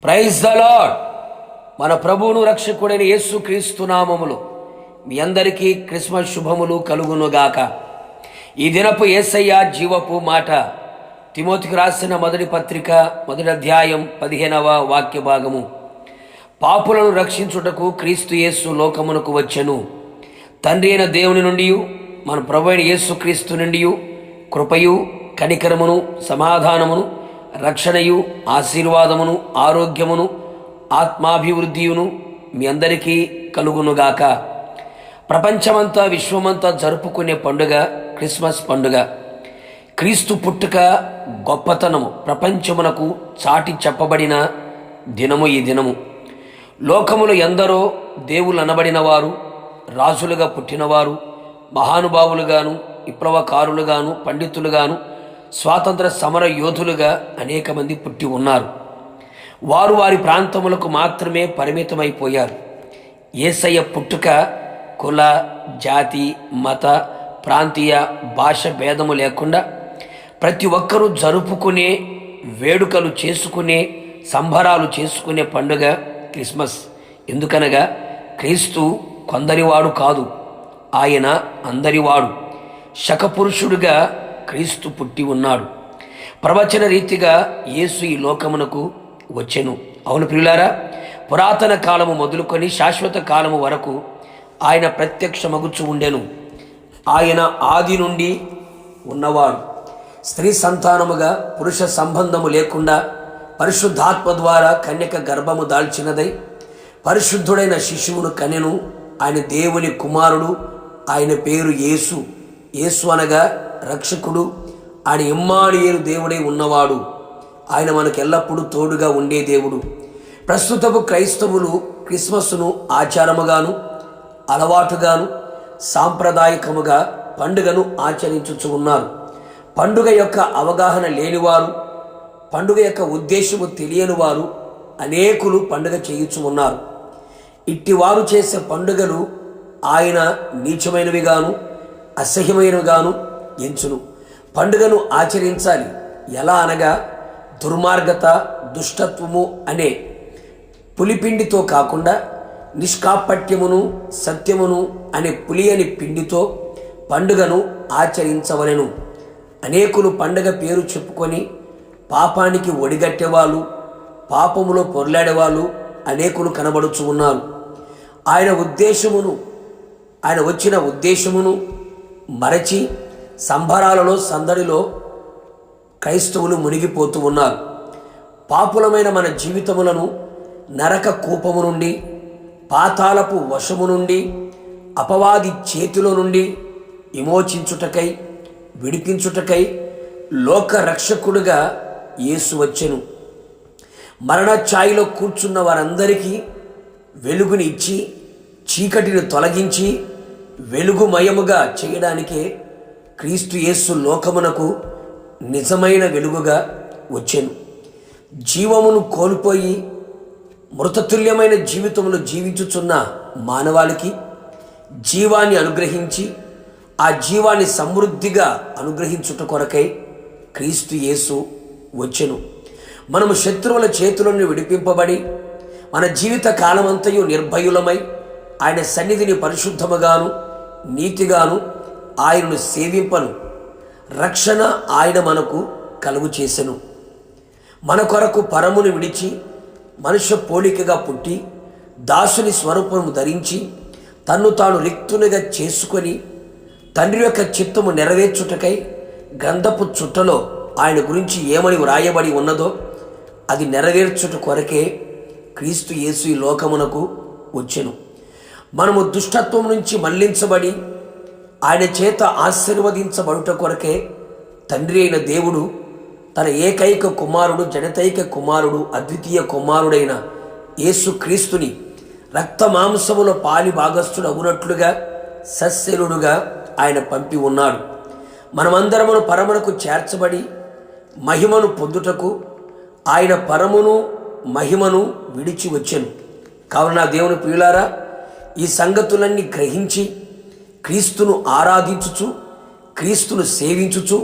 Praise the lord. మన ప్రభువును రక్షకుడైన యేసుక్రీస్తు నామములో మీ అందరికీ క్రిస్మస్ శుభములు కలుగునుగాక. ఈ దినపు యేసయ్య జీవపు మాట తిమోతికి రాసిన మొదటి పత్రిక 1వ అధ్యాయం 15వ వాక్య భాగము. పాపులను రక్షించుటకు క్రీస్తు యేసు లోకమునకు వచ్చెను. తండ్రి అయిన దేవుని నుండి మన ప్రభు అయిన యేసుక్రీస్తు నుండి కృపయు కనికరమును సమాధానమును రక్షణయు ఆశీర్వాదమును ఆరోగ్యమును ఆత్మాభివృద్ధియును మీ అందరికీ కలుగునుగాక. ప్రపంచమంతా విశ్వమంతా జరుపుకునే పండుగ క్రిస్మస్ పండుగ. క్రీస్తు పుట్టుక గొప్పతనము ప్రపంచమునకు చాటి చెప్పబడిన దినము ఈ దినము. లోకములో ఎందరో దేవుళ్ళు అనబడిన వారు, రాజులుగా పుట్టినవారు, మహానుభావులుగాను విప్లవకారులుగాను పండితులుగాను స్వాతంత్ర సమర యోధులుగా అనేక మంది పుట్టి ఉన్నారు. వారు వారి ప్రాంతములకు మాత్రమే పరిమితమైపోయారు. యేసయ్య పుట్టుక కుల జాతి మత ప్రాంతీయ భాష భేదము లేకుండా ప్రతి ఒక్కరూ జరుపుకునే వేడుకలు చేసుకునే సంబరాలు చేసుకునే పండుగ క్రిస్మస్. ఎందుకనగా క్రీస్తు కొందరివాడు కాదు, ఆయన అందరివాడు. శకపురుషుడుగా క్రీస్తు పుట్టి ఉన్నాడు. ప్రవచన రీతిగా యేసు ఈ లోకమునకు వచ్చెను. అవును ప్రియులారా, పురాతన కాలము మొదలుకొని శాశ్వత కాలము వరకు ఆయన ప్రత్యక్షమగుచు ఉండెను. ఆయన ఆది నుండి ఉన్నవాడు. స్త్రీ సంతానముగా పురుష సంబంధము లేకుండా పరిశుద్ధాత్మ ద్వారా కన్యక గర్భము దాల్చినదై పరిశుద్ధుడైన శిశువును కనెను. ఆయన దేవుని కుమారుడు. ఆయన పేరు యేసు. యేసు అనగా రక్షకుడు. ఆయన ఇమ్మానుయేలు దేవుడై ఉన్నవాడు. ఆయన మనకు ఎల్లప్పుడూ తోడుగా ఉండే దేవుడు. ప్రస్తుతపు క్రైస్తవులు క్రిస్మస్ను ఆచారముగాను అలవాటుగాను సాంప్రదాయకముగా పండుగను ఆచరించుచు ఉన్నారు. పండుగ యొక్క అవగాహన లేనివారు, పండుగ యొక్క ఉద్దేశము తెలియని వారు అనేకులు పండుగ చేయుచు ఉన్నారు. ఇట్టివారు చేసే పండుగలు ఆయన నీచమైనవిగాను అసహ్యమైనవిగాను ఎంచును. పండుగను ఆచరించాలి. ఎలా అనగా దుర్మార్గత దుష్టత్వము అనే పులిపిండితో కాకుండా నిష్కాపట్యమును సత్యమును అనే పులియని పిండితో పండుగను ఆచరించవలెను. అనేకులు పండుగ పేరు చెప్పుకొని పాపానికి ఒడిగట్టేవాళ్ళు, పాపములో పొర్లాడేవాళ్ళు అనేకులు కనబడుచు ఉన్నారు. ఆయన వచ్చిన ఉద్దేశమును మరచి సంబరాలలో సందడిలో క్రైస్తవులు మునిగిపోతూ ఉన్నారు. పాపులమైన మన జీవితములను నరక కూపము నుండి, పాతాళపు వశము నుండి, అపవాది చేతిలో నుండి విమోచించుటకై విడిపించుటకై లోక రక్షకుడుగా యేసు వచ్చెను. మరణ ఛాయలో కూర్చున్న వారందరికీ వెలుగుని ఇచ్చి చీకటిని తొలగించి వెలుగుమయముగా చేయడానికే క్రీస్తు యేసు లోకమునకు నిజమైన వెలుగుగా వచ్చెను. జీవమును కోల్పోయి మృతతుల్యమైన జీవితమును జీవించుచున్న మానవాళికి జీవాన్ని అనుగ్రహించి ఆ జీవాన్ని సమృద్ధిగా అనుగ్రహించుట కొరకై క్రీస్తు యేసు వచ్చెను. మనము శత్రువుల చేతుల నుండి విడిపింపబడి మన జీవిత కాలమంతయు నిర్భయులమై ఆయన సన్నిధిని పరిశుద్ధముగాను నీతిగాను ఆయనను సేవింపను రక్షణ ఆయన మనకు కలుగు చేసెను. మన కొరకు పరమును విడిచి మనుష్య పోలికగా పుట్టి దాసుని స్వరూపము ధరించి తన్ను తాను రిక్తునిగా చేసుకొని తండ్రి యొక్క చిత్తము నెరవేర్చుటకై గ్రంథపు చుట్టలో ఆయన గురించి ఏమని వ్రాయబడి ఉన్నదో అది నెరవేర్చుట కొరకే క్రీస్తు యేసు ఈ లోకమునకు వచ్చెను. మనము దుష్టత్వం నుంచి మళ్లించబడి ఆయన చేత ఆశీర్వదించబడుట కొరకే తండ్రి అయిన దేవుడు తన ఏకైక కుమారుడు, జనతైక కుమారుడు, అద్వితీయ కుమారుడైన యేసు క్రీస్తుని రక్త మాంసములో పాలి భాగస్థుడు అగునట్లుగా సస్యలుడుగా ఆయన పంపి ఉన్నాడు. మనమందరమును పరమునకు చేర్చబడి మహిమను పొందుటకు ఆయన పరమును మహిమను విడిచి వచ్చెను. కావున దేవుని ప్రియులారా, ఈ సంగతులన్నీ గ్రహించి క్రీస్తును ఆరాధించుచు, క్రీస్తును సేవించుచు,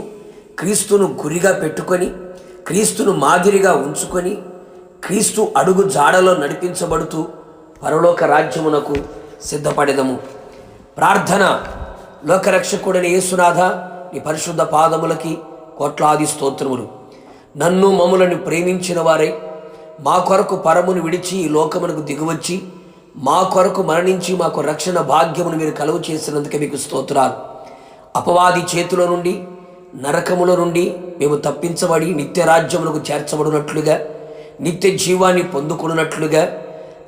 క్రీస్తును గురిగా పెట్టుకొని, క్రీస్తును మాదిరిగా ఉంచుకొని క్రీస్తు అడుగు జాడలో నడిపించబడుతూ పరలోక రాజ్యమునకు సిద్ధపడెదము. ప్రార్థన. లోకరక్షకుడైన యేసునాథ, నీ పరిశుద్ధ పాదములకి కోట్లాది స్తోత్రములు. నన్ను మమ్ములను ప్రేమించిన వారై మా కొరకు పరమును విడిచి ఈ లోకమునకు దిగువచ్చి మా కొరకు మరణించి మాకు రక్షణ భాగ్యమును మీరు కలుగు చేసినందుకే మీకు స్తోత్రాలు. అపవాది చేతిలో నుండి, నరకముల నుండి మేము తప్పించబడి నిత్య రాజ్యములకు చేర్చబడినట్లుగా, నిత్య జీవాన్ని పొందుకున్నట్లుగా,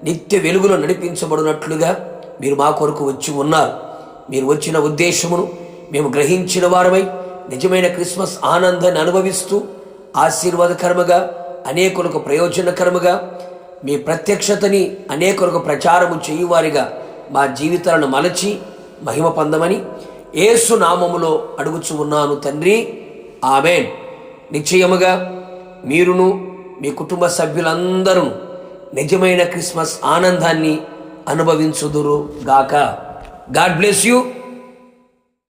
నిత్య వెలుగులో నడిపించబడినట్లుగా మీరు మా కొరకు వచ్చి ఉన్నారు. మీరు వచ్చిన ఉద్దేశమును మేము గ్రహించిన వారమై నిజమైన క్రిస్మస్ ఆనందాన్ని అనుభవిస్తూ ఆశీర్వాదకరముగా, అనేకులకు ప్రయోజనకరముగా మీ ప్రత్యక్షతని అనేకులకు ప్రచారము చేయువారిగా మా జీవితాలను మలచి మహిమ పొందమని యేసు నామములో అడుగుచు ఉన్నాను తండ్రి, ఆమేన్. నిశ్చయముగా మీరును మీ కుటుంబ సభ్యులందరూ నిజమైన క్రిస్మస్ ఆనందాన్ని అనుభవించుదురు గాక. God bless you.